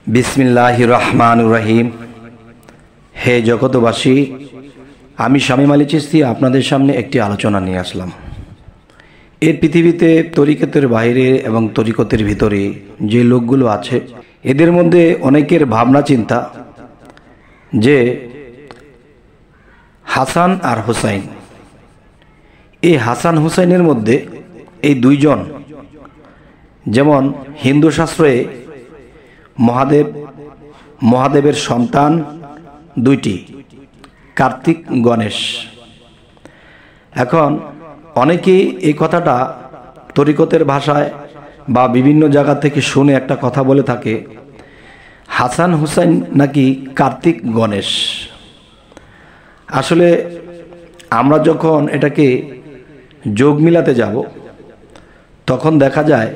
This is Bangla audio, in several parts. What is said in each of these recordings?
बिस्मिल्लाहिर रहमानिर रहीम। हे जगतबासी, आमी शामीम आली चिश्ती आपनादेर सामने एकटी आलोचना निये आसलाम। ए पृथिवीते तरिकतेर बाहिरे एवं तरिकतेर भितरे जे लोकगुलो आछे एदेर मध्य अनेकेर भावना चिंता जे हासान और हुसैन, এই হাসান হুসাইনের মধ্যে এই দুইজন যেমন হিন্দু শাস্ত্রে মহাদেবের সন্তান দুইটি, কার্তিক গণেশ। এখন অনেকেই এই কথাটা তরিকতের ভাষায় বা বিভিন্ন জায়গা থেকে শুনে একটা কথা বলে থাকে, হাসান হুসাইন নাকি কার্তিক গণেশ। আসলে আমরা যখন এটাকে যোগ মিলাতে যাব তখন দেখা যায়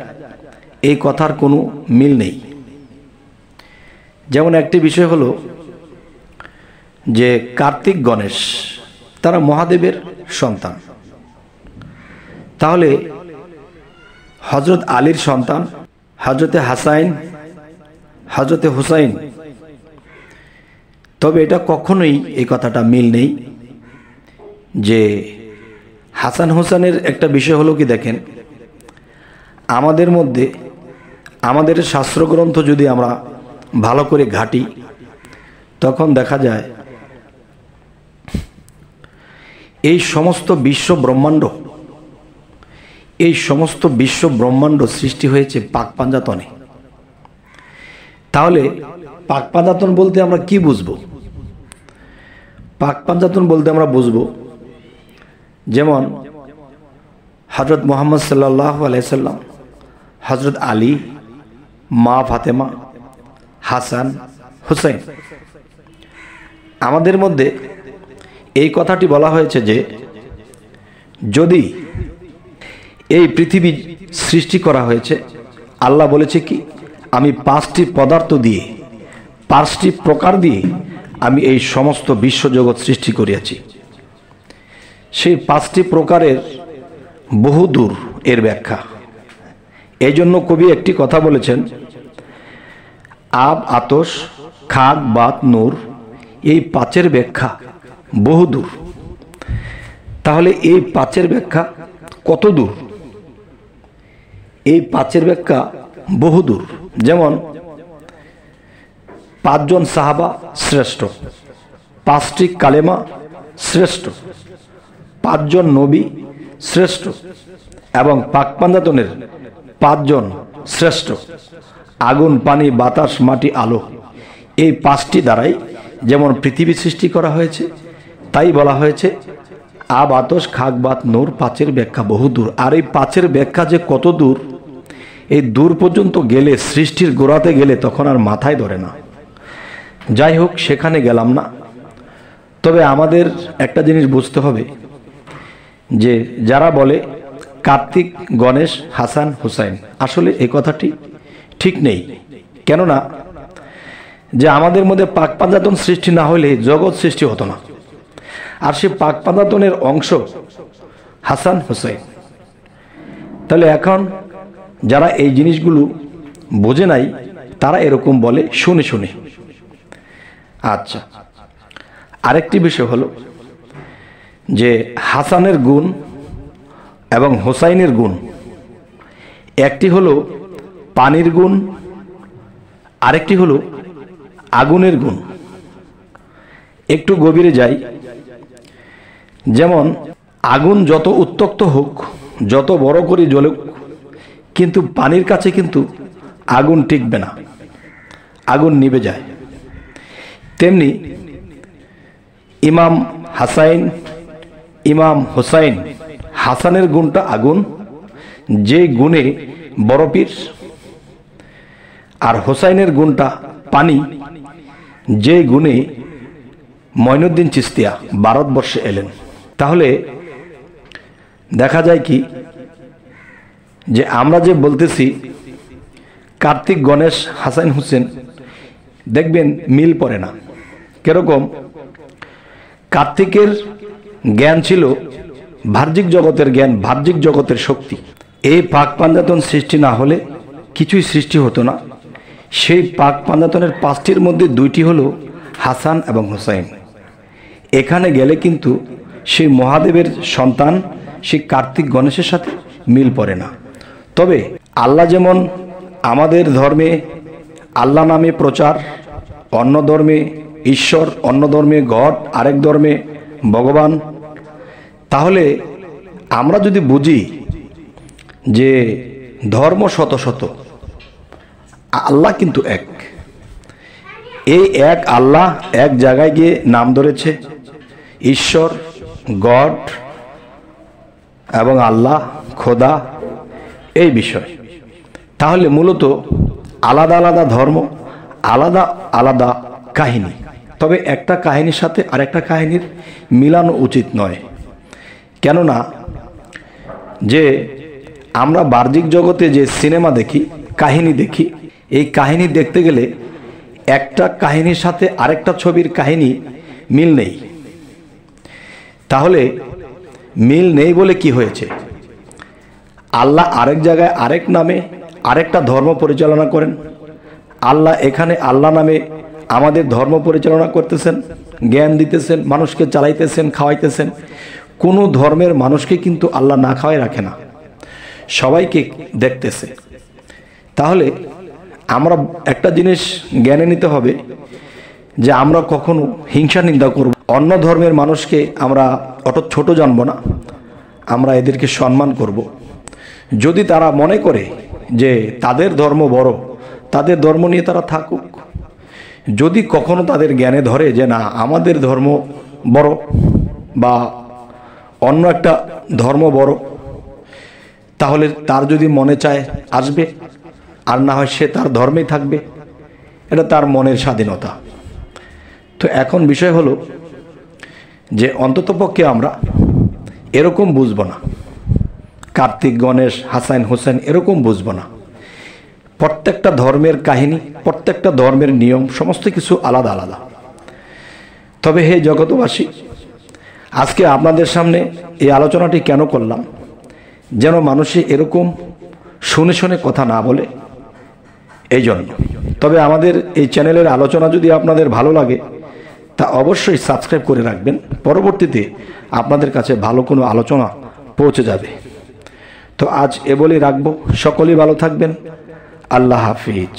এই কথার কোনো মিল নেই। যেমন একটি বিষয় হলো যে কার্তিক গণেশ তারা মহাদেবের সন্তান, তাহলে হযরত আলীর সন্তান হযরতে হাসাইন হযরতে হুসাইন, তবে এটা কখনোই এই কথাটা মিল নেই। যে হাসান হুসাইনের একটা বিষয় হলো কি, দেখেন আমাদের মধ্যে আমাদের শাস্ত্রগ্রন্থ যদি আমরা ভালো করে ঘাঁটি তখন দেখা যায় এই সমস্ত বিশ্ব ব্রহ্মাণ্ড সৃষ্টি হয়েছে পাক পাঞ্জাতনে। তাহলে পাক পাঞ্জাতন বলতে আমরা কি বুঝবো? পাক পাঞ্জাতন বলতে আমরা বুঝবো যেমন হযরত মুহাম্মদ সাল্লাল্লাহু আলাইহি সাল্লাম, হযরত আলী, মা ফাতেমা, হাসান, হুসাইন। আমাদের মধ্যে এই কথাটি বলা হয়েছে যে যদি এই পৃথিবী সৃষ্টি করা হয়েছে, আল্লাহ বলেছে কি, আমি 5টি পদার্থ দিয়ে 5টি প্রকার দিয়ে আমি এই সমস্ত বিশ্বজগৎ সৃষ্টি করিয়াছি। সেই 5টি প্রকারের বহুদূর এর ব্যাখ্যা। এই জন্য কবি একটি কথা বলেছেন, আব, আতশ, খাক, বাত, নূর, এই 5এর ব্যাখ্যা বহুদূর। তাহলে এই 5এর ব্যাখ্যা কত দূর? এই 5এর ব্যাখ্যা বহুদূর। যেমন 5 জন সাহাবা শ্রেষ্ঠ, 5টি কালেমা শ্রেষ্ঠ, 5 জন নবী শ্রেষ্ঠ, এবং পাক পাঞ্জাতনের 5 জন শ্রেষ্ঠ, আগুন, পানি, বাতাস, মাটি, আলো, এই 5টি দ্বারাই যেমন পৃথিবী সৃষ্টি করা হয়েছে, তাই বলা হয়েছে আব, আতশ, খাক, বাত, নূর, 5এর ব্যাখ্যা বহুদূর। আর এই 5এর ব্যাখ্যা যে কত দূর, এই দূর পর্যন্ত গেলে, সৃষ্টির গোড়াতে গেলে তখন আর মাথায় ধরে না। যাই হোক, সেখানে গেলাম না। তবে আমাদের একটা জিনিস বুঝতে হবে যে যারা বলে কার্তিক গণেশ হাসান হুসাইন, আসলে এই কথাটি ঠিক নেই। কেননা যে আমাদের মধ্যে পাক পাঞ্জাতন সৃষ্টি না হলে জগৎ সৃষ্টি হতো না, আর সে পাক পাঞ্জাতনের অংশ হাসান হুসাইন। তাহলে এখন যারা এই জিনিসগুলো বোঝে নাই তারা এরকম বলে শুনে শুনে। আচ্ছা, আরেকটি বিষয় হলো যে হাসানের গুণ এবং হুসাইনের গুণ, একটি হলো পানির গুণ, আরেকটি হলো আগুনের গুণ। একটু গভীরে যাই। যেমন আগুন যত উত্তপ্ত হোক, যত বড় করে জ্বলুক, কিন্তু পানির কাছে কিন্তু আগুন টিকবে না, আগুন নিভে যায়। তেমনি ইমাম হাসাইন, ইমাম হুসাইন, হাসানের গুণটা আগুন, যে গুণে বড় পীর, আর হুসাইনের গুণটা পানি, যে গুণে মঈনুদ্দিন চিশতিয়া ভারতবর্ষে এলেন। তাহলে দেখা যায় কি যে আমরা যে বলতেছি কার্তিক গণেশ হাসান হুসেন, দেখবেন মিল পড়ে না। কিরকম? কার্তিকের জ্ঞান ছিল বাহ্যিক জগতের জ্ঞান, বাহ্যিক জগতের শক্তি। এই পাক পাঞ্জাতন সৃষ্টি না হলে কিছুই সৃষ্টি হতো না। সেই পাক পাঞ্জাতনের 5টির মধ্যে 2টি হলো হাসান এবং হুসাইন। এখানে গেলে কিন্তু সেই মহাদেবের সন্তান সেই কার্তিক গণেশের সাথে মিল পড়ে না। তবে আল্লাহ যেমন আমাদের ধর্মে আল্লাহ নামে প্রচার, অন্য ধর্মে ঈশ্বর, অন্য ধর্মে গড, আরেক ধর্মে ভগবান, তাহলে আমরা যদি বুঝি যে ধর্ম শত শত, আল্লাহ কিন্তু এক, এই এক আল্লাহ এক জায়গায় গিয়ে নাম ধরেছে ঈশ্বর, গড এবং আল্লাহ, খোদা, এই বিষয়। তাহলে মূলত আলাদা আলাদা ধর্ম, আলাদা আলাদা কাহিনী, তবে একটা কাহিনীর সাথে আরেকটা কাহিনীর মিলানো উচিত নয়। কেননা যে আমরা বাহ্যিক জগতে যে সিনেমা দেখি, কাহিনী দেখি, এই কাহিনী দেখতে গেলে একটা কাহিনীর সাথে আরেকটা ছবির কাহিনী মিল নেই। তাহলে মিল নেই বলে কি হয়েছে? আল্লাহ আরেক জায়গায় আরেক নামে আরেকটা ধর্ম পরিচালনা করেন, আল্লাহ এখানে আল্লাহ নামে আমাদের ধর্ম পরিচালনা করতেছেন, জ্ঞান দিতেছেন, মানুষকে চালাইতেছেন, খাওয়াইতেছেন। কোনো ধর্মের মানুষকে কিন্তু আল্লাহ না খাওয়াই রাখে না, সবাইকে দেখতেছে। তাহলে আমরা একটা জিনিস জ্ঞানে নিতে হবে যে আমরা কখনো হিংসা নিন্দা করব, অন্য ধর্মের মানুষকে আমরা অত ছোট জানব না, আমরা এদেরকে সম্মান করব। যদি তারা মনে করে যে তাদের ধর্ম বড়, তাদের ধর্ম নিয়ে তারা থাকুক। যদি কখনো তাদের জ্ঞানে ধরে যে না আমাদের ধর্ম বড় বা অন্য একটা ধর্ম বড়, তাহলে তার যদি মনে চায় আসবে, আর না হয় সে তার ধর্মেই থাকবে, এটা তার মনের স্বাধীনতা। তো এখন বিষয় হলো যে অন্ততপক্ষে আমরা এরকম বুঝবো না, কার্তিক গণেশ, হাসান হুসেন এরকম বুঝবো না। প্রত্যেকটা ধর্মের কাহিনী, প্রত্যেকটা ধর্মের নিয়ম, সমস্ত কিছু আলাদা আলাদা। তবে হে জগতবাসী, আজকে আপনাদের সামনে এই আলোচনাটি কেন করলাম? যেন মানুষে এরকম শুনে শুনে কথা না বলে, এই জন্য। তবে আমাদের এই চ্যানেলের আলোচনা যদি আপনাদের ভালো লাগে তা অবশ্যই সাবস্ক্রাইব করে রাখবেন, পরবর্তীতে আপনাদের কাছে ভালো কোনো আলোচনা পৌঁছে যাবে। তো আজ এ বলেই রাখবো, সকলেই ভালো থাকবেন। আল্লাহ হাফিজ।